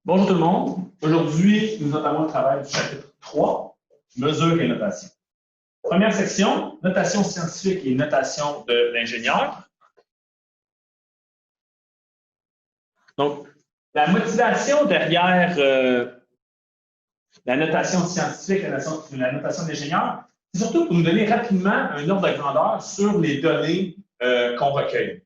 Bonjour tout le monde. Aujourd'hui, nous entamons le travail du chapitre 3, mesures et notation. Première section, notation scientifique et notation de l'ingénieur. Donc, la motivation derrière la notation scientifique, la notation de l'ingénieur, c'est surtout pour nous donner rapidement un ordre de grandeur sur les données qu'on recueille.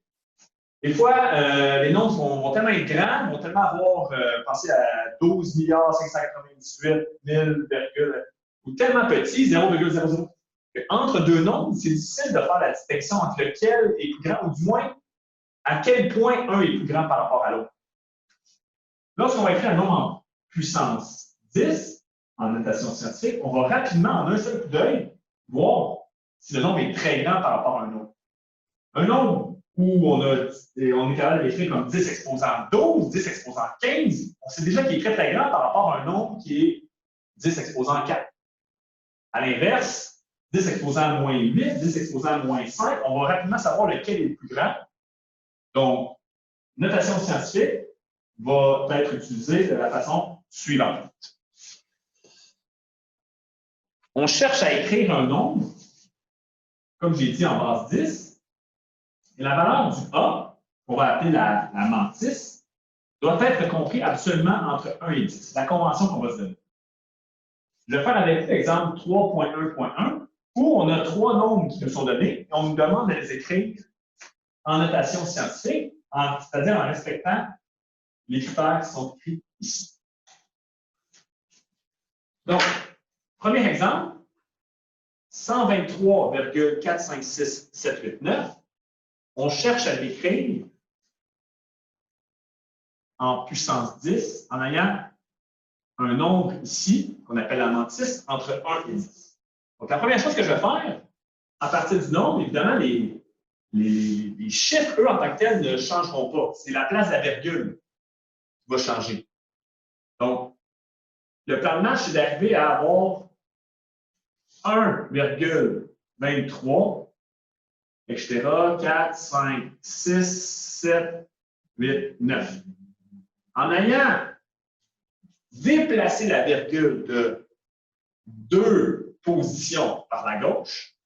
Des fois, les nombres vont tellement être grands, vont tellement avoir pensé à 12 598 000, ou tellement petit, 0,00. Entre deux nombres, c'est difficile de faire la distinction entre lequel est plus grand, ou du moins, à quel point un est plus grand par rapport à l'autre. Lorsqu'on va écrire un nombre en puissance 10, en notation scientifique, on va rapidement, en un seul coup d'œil, voir si le nombre est très grand par rapport à un autre. Un nombre où on est capable d'écrire comme 10 exposant 12, 10 exposant 15, on sait déjà qu'il est très, très grand par rapport à un nombre qui est 10 exposant 4. À l'inverse, 10 exposant moins 8, 10 exposant moins 5, on va rapidement savoir lequel est le plus grand. Donc, notation scientifique va être utilisée de la façon suivante. On cherche à écrire un nombre, comme j'ai dit, en base 10, et la valeur du A, qu'on va appeler la mantis, doit être compris absolument entre 1 et 10. C'est la convention qu'on va se donner. Je vais faire avec l'exemple 3.1.1, où on a trois nombres qui nous sont donnés, et on nous demande de les écrire en notation scientifique, c'est-à-dire en respectant les critères qui sont écrits ici. Donc, premier exemple, 123,456789. On cherche à l'écrire en puissance 10 en ayant un nombre ici, qu'on appelle la mantis, entre 1 et 10. Donc, la première chose que je vais faire, à partir du nombre, évidemment, les chiffres, eux, en tant que tels, ne changeront pas. C'est la place de la virgule qui va changer. Donc, le plan de match, c'est d'arriver à avoir 1,23, etc., 4, 5, 6, 7, 8, 9. En ayant déplacé la virgule de 2 positions par la gauche,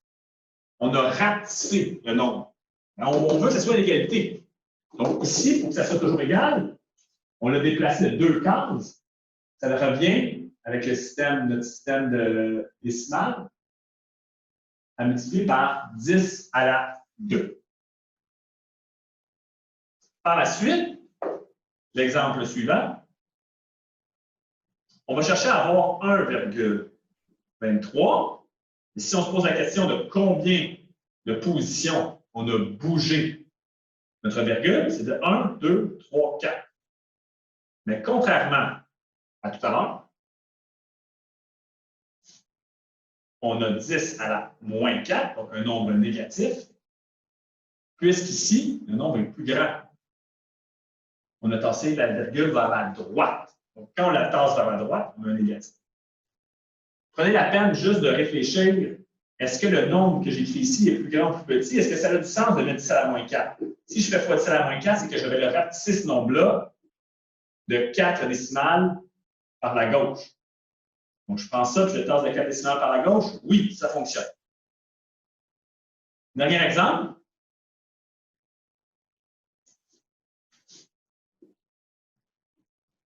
on a rapetissé le nombre. On veut que ce soit l'égalité. Donc ici, pour que ça soit toujours égal, on l'a déplacé de 2 cases. Ça revient avec notre système de décimal à multiplier par 10 à la 2. Par la suite, l'exemple suivant, on va chercher à avoir 1,23. Et si on se pose la question de combien de positions on a bougé notre virgule, c'est de 1, 2, 3, 4. Mais contrairement à tout à l'heure, on a 10 à la moins 4, donc un nombre négatif, puisqu'ici, le nombre est plus grand. On a tassé la virgule vers la droite. Donc, quand on la tasse vers la droite, on a un négatif. Prenez la peine juste de réfléchir, est-ce que le nombre que j'écris ici est plus grand ou plus petit? Est-ce que ça a du sens de mettre 10 à la moins 4? Si je fais x 10 à la moins 4, c'est que je vais le rapetisser ce nombre-là de 4 décimales par la gauche. Donc, je prends ça, puis je tasse de 4 décimales par la gauche. Oui, ça fonctionne. Dernier exemple.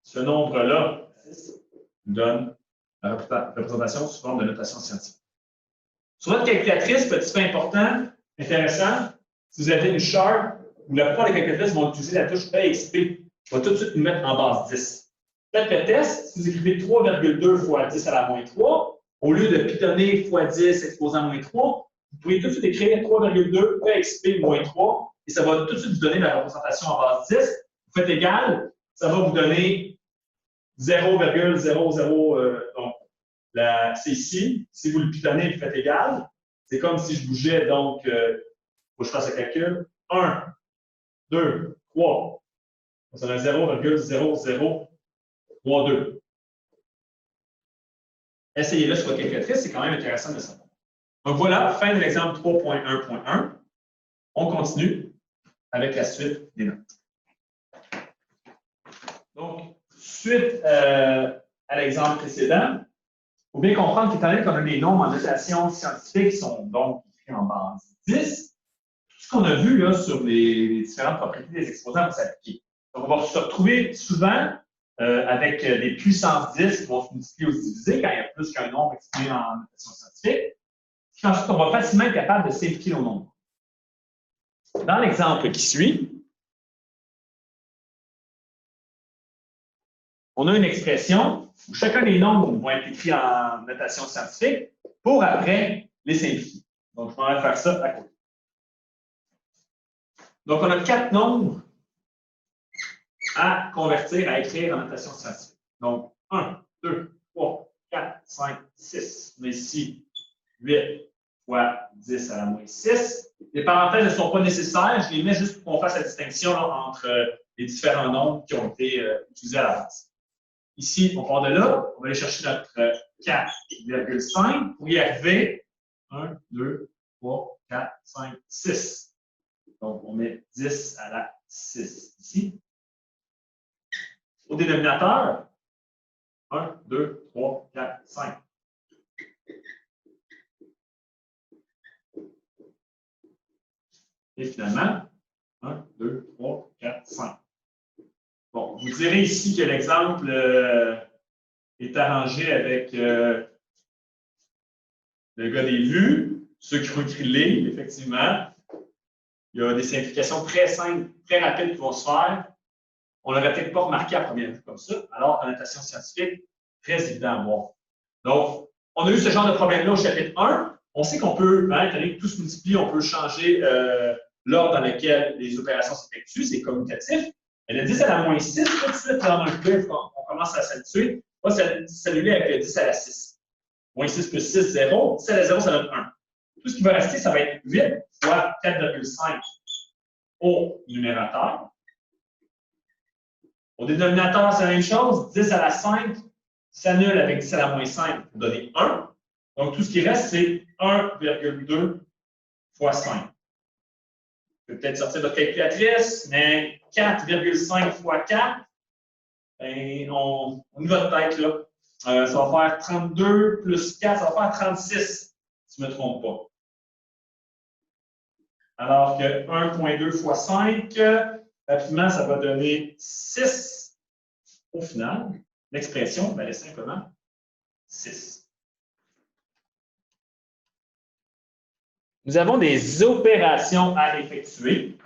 Ce nombre-là donne la représentation sous forme de notation scientifique. Sur votre calculatrice, petit fait important, intéressant, si vous avez une chart où la plupart des calculatrices vont utiliser la touche EXP, je vais tout de suite nous mettre en base 10. Faites le test, si vous écrivez 3,2 fois 10 à la moins 3, au lieu de pitonner fois 10 exposant moins 3, vous pouvez tout de suite écrire 3,2 EXP moins 3, et ça va tout de suite vous donner la représentation en base 10. Vous faites égal, ça va vous donner 0,00, donc c'est ici. Si vous le pitonnez, vous faites égal. C'est comme si je bougeais, donc, il faut que je fasse le calcul. 1, 2, 3. Ça donne 0,0032. Essayez-le sur votre calculatrice, c'est quand même intéressant de savoir. Donc voilà, fin de l'exemple 3.1.1. On continue avec la suite des notes. Donc, suite à l'exemple précédent, il faut bien comprendre qu'étant donné qu'on a des nombres en notation scientifique qui sont donc écrits en base 10, tout ce qu'on a vu là, sur les différentes propriétés des exposants va s'appliquer. Donc, on va se retrouver souvent avec des puissances 10 qui vont se multiplier ou se diviser quand il y a plus qu'un nombre exprimé en notation scientifique, ce qui fait en sorte qu'on va facilement être capable de simplifier nos nombres. Dans l'exemple qui suit, on a une expression où chacun des nombres vont être écrits en notation scientifique pour après les simplifier. Donc, je vais faire ça à côté. Donc, on a 4 nombres à convertir, à écrire en notation scientifique. Donc, 1, 2, 3, 4, 5, 6. On a ici 8 fois 10 à la moins 6. Les parenthèses ne sont pas nécessaires, je les mets juste pour qu'on fasse la distinction là, entre les différents nombres qui ont été utilisés à la base. Ici, on part de là, on va aller chercher notre 4,5 pour y arriver. 1, 2, 3, 4, 5, 6. Donc, on met 10 à la 6 ici. Au dénominateur, 1, 2, 3, 4, 5. Et finalement, 1, 2, 3, 4, 5. Bon, vous direz ici que l'exemple est arrangé avec le gars des vues, ceux qui ont écrit le livre, effectivement. Il y a des simplifications très simples, très rapides qui vont se faire. On ne l'aurait peut-être pas remarqué à première vue comme ça, alors qu'en notation scientifique, très évident à voir. Donc, on a eu ce genre de problème-là au chapitre 1. On sait qu'on peut, étant donné que tout se multiplie, on peut changer l'ordre dans lequel les opérations s'effectuent, c'est commutatif. Et le 10 à la moins 6, tout de suite, dans un peu, on commence à s'habituer, on va s'annuler avec le 10 à la 6. Moins 6 plus 6, 0. 10 à la 0, ça donne 1. Tout ce qui va rester, ça va être 8 fois 4,5 au numérateur. Au dénominateur, c'est la même chose. 10 à la 5 s'annule avec 10 à la moins 5 pour donner 1. Donc, tout ce qui reste, c'est 1,2 fois 5. Vous pouvez peut-être sortir votre calculatrice, mais 4,5 fois 4, ben, on y va de tête là. Ça va faire 32 plus 4, ça va faire 36, si je ne me trompe pas. Alors que 1,2 fois 5, rapidement, ça va donner 6 au final. L'expression, ben, elle est simplement 6. Nous avons des opérations à effectuer.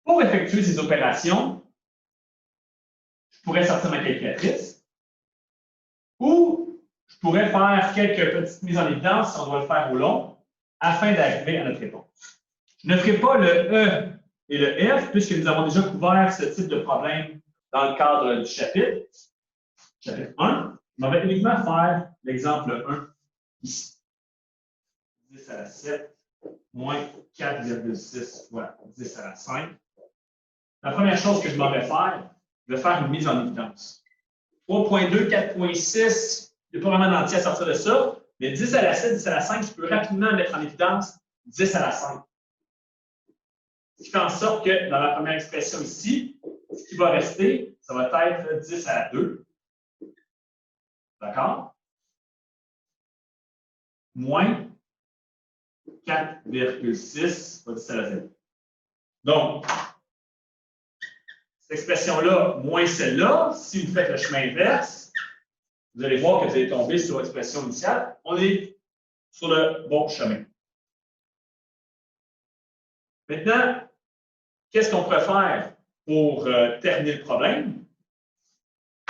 Pour effectuer ces opérations, je pourrais sortir ma calculatrice ou je pourrais faire quelques petites mises en évidence si on doit le faire au long afin d'arriver à notre réponse. Je ne ferai pas le E et le F puisque nous avons déjà couvert ce type de problème dans le cadre du chapitre 1. On va uniquement faire l'exemple 1 ici. 10 à la 7 moins 4,6 fois 10 à la 5. La première chose que je m'en vais faire, je vais faire une mise en évidence. 3,2, 4,6, il n'y a pas vraiment d'entier à sortir de ça, mais 10 à la 7, 10 à la 5, je peux rapidement mettre en évidence 10 à la 5. Ce qui fait en sorte que dans la première expression ici, ce qui va rester, ça va être 10 à la 2. D'accord? Moins 4,6 fois 10 à la 0. Donc, cette expression-là, moins celle-là, si vous faites le chemin inverse, vous allez voir que vous allez tomber sur l'expression initiale. On est sur le bon chemin. Maintenant, qu'est-ce qu'on pourrait faire pour terminer le problème?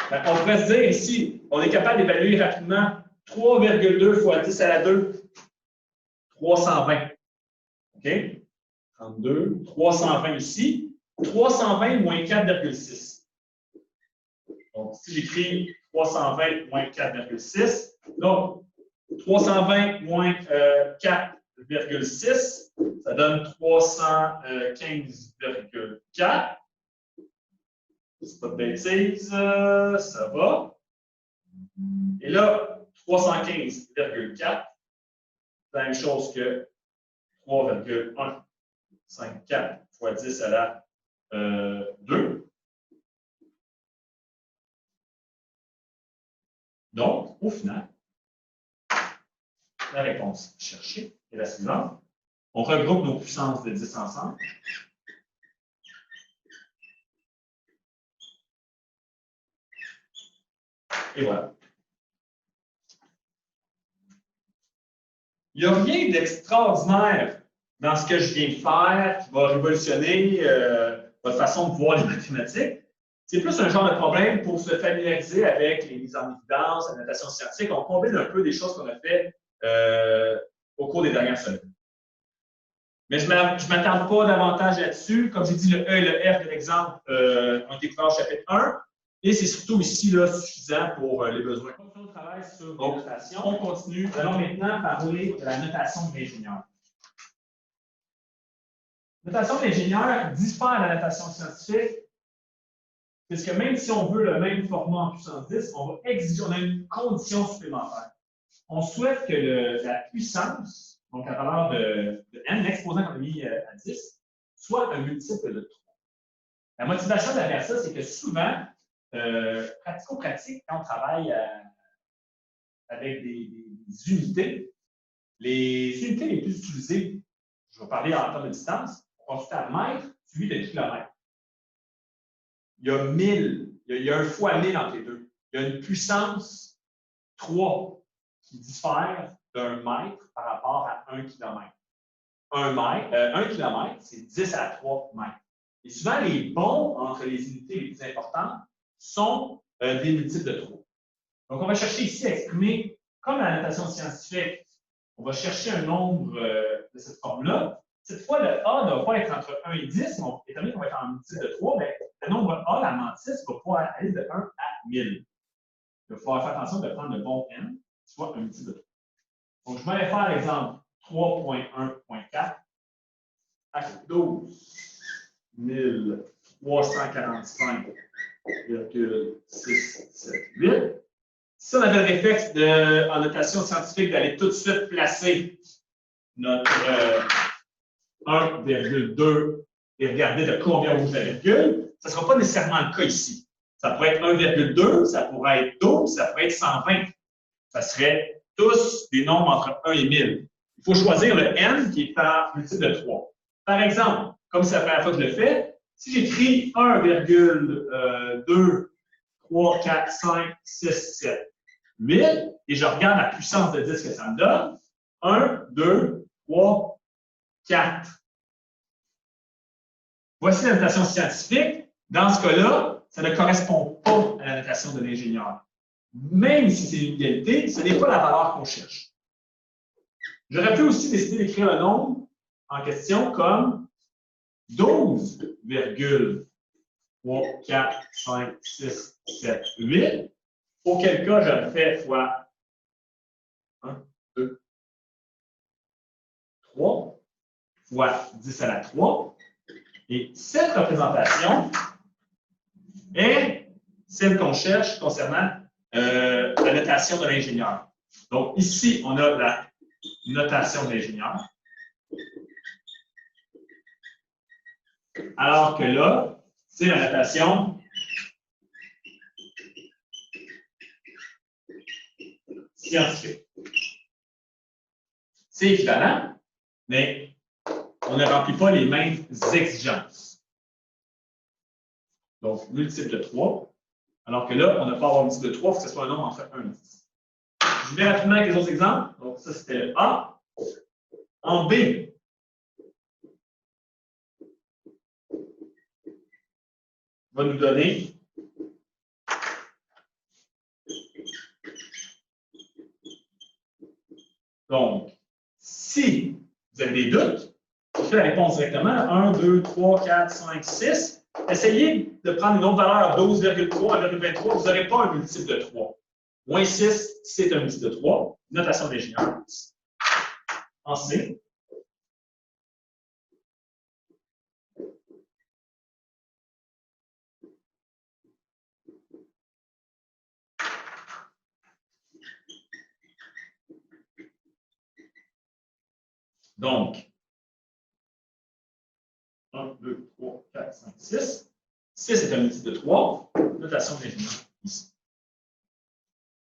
Ben, on pourrait se dire ici, on est capable d'évaluer rapidement 3,2 fois 10 à la 2, 320. OK? 32, 320 ici. 320 moins 4,6. Donc, si j'écris 320 moins 4,6, donc 320 moins 4,6, ça donne 315,4. C'est pas de bêtises, ça va. Et là, 315,4, c'est la même chose que 3,154 fois 10 à la 2. Donc, au final, la réponse cherchée est la suivante. On regroupe nos puissances de 10 ensemble. Et voilà. Il n'y a rien d'extraordinaire dans ce que je viens de faire qui va révolutionner votre façon de voir les mathématiques. C'est plus un genre de problème pour se familiariser avec les mises en évidence, la notation scientifique. On combine un peu des choses qu'on a fait au cours des dernières semaines. Mais je ne m'attarde pas davantage là-dessus. Comme j'ai dit, le E et le F de l'exemple ont été couverts au chapitre 1. Et c'est surtout ici là, suffisant pour les besoins. On travaille sur les notations. On continue. Nous allons maintenant parler de la notation de l'ingénieur. La notation de l'ingénieur diffère de la notation scientifique, puisque même si on veut le même format en puissance 10, on va exiger, on a une condition supplémentaire. On souhaite que la puissance, donc la valeur de n, l'exposant qu'on a mis à 10, soit un multiple de 3. La motivation derrière ça, c'est que souvent, pratico-pratique, quand on travaille avec des unités, les unités les plus utilisées, je vais parler en termes de distance, on consiste à mètres suivi de kilomètres. Il y a 1000, il y a un fois 1000 entre les deux. Il y a une puissance 3 qui diffère d'un mètre par rapport à 1 kilomètre. 1 kilomètre, c'est 10 à la 3 mètres. Et souvent, les bonds entre les unités les plus importantes sont des multiples de 3. Donc, on va chercher ici à exprimer, comme la notation scientifique, on va chercher un nombre de cette forme-là. Cette fois, le A ne va pas être entre 1 et 10, mais étant donné qu'on va être en multiple de 3, mais le nombre A, la mantis, va pouvoir aller de 1 à 1000. Il va falloir faire attention de prendre le bon n, soit un multiple de 3. Donc, je vais aller faire l'exemple 3.1.4 à 12 345,678. Si on avait le réflexe en notation scientifique d'aller tout de suite placer notre 1,2 et regarder de combien on bouge la virgule, ça ne sera pas nécessairement le cas ici. Ça pourrait être 1,2, ça pourrait être 12, ça pourrait être 120. Ça serait tous des nombres entre 1 et 1000. Il faut choisir le n qui est par multiple de 3. Par exemple, comme c'est la première fois que je le fais, si j'écris 1,2, 3, 4, 5, 6, 7, 8, et je regarde la puissance de 10 que ça me donne, 1, 2, 3, 4. Voici la notation scientifique. Dans ce cas-là, ça ne correspond pas à la notation de l'ingénieur. Même si c'est une égalité, ce n'est pas la valeur qu'on cherche. J'aurais pu aussi décider d'écrire le nombre en question comme 12,3, 4, 5, 6, 7, 8. Auquel cas, j'aurais fait fois 1, 2, 3, fois 10 à la 3. Et cette représentation est celle qu'on cherche concernant la notation de l'ingénieur. Donc, ici, on a la notation de l'ingénieur. Alors que là, c'est la notation scientifique. C'est équivalent, mais on ne remplit pas les mêmes exigences. Donc, multiple de 3. Alors que là, on n'a pas avoir multiple de 3, il faut que ce soit un nombre entre 1 et 10. Je vais rapidement avec les autres exemples. Donc, ça, c'était le A. En B, va nous donner donc, si vous avez des doutes, je fais la réponse directement. 1, 2, 3, 4, 5, 6. Essayez de prendre une autre valeur, 12,3, 1,23. Vous n'aurez pas un multiple de 3. Moins 6, c'est un multiple de 3. Notation d'ingénieur. En C. Donc, 1, 2, 3, 4, 5, 6. 6 est un multiple de 3. Notation d'ingénieur ici.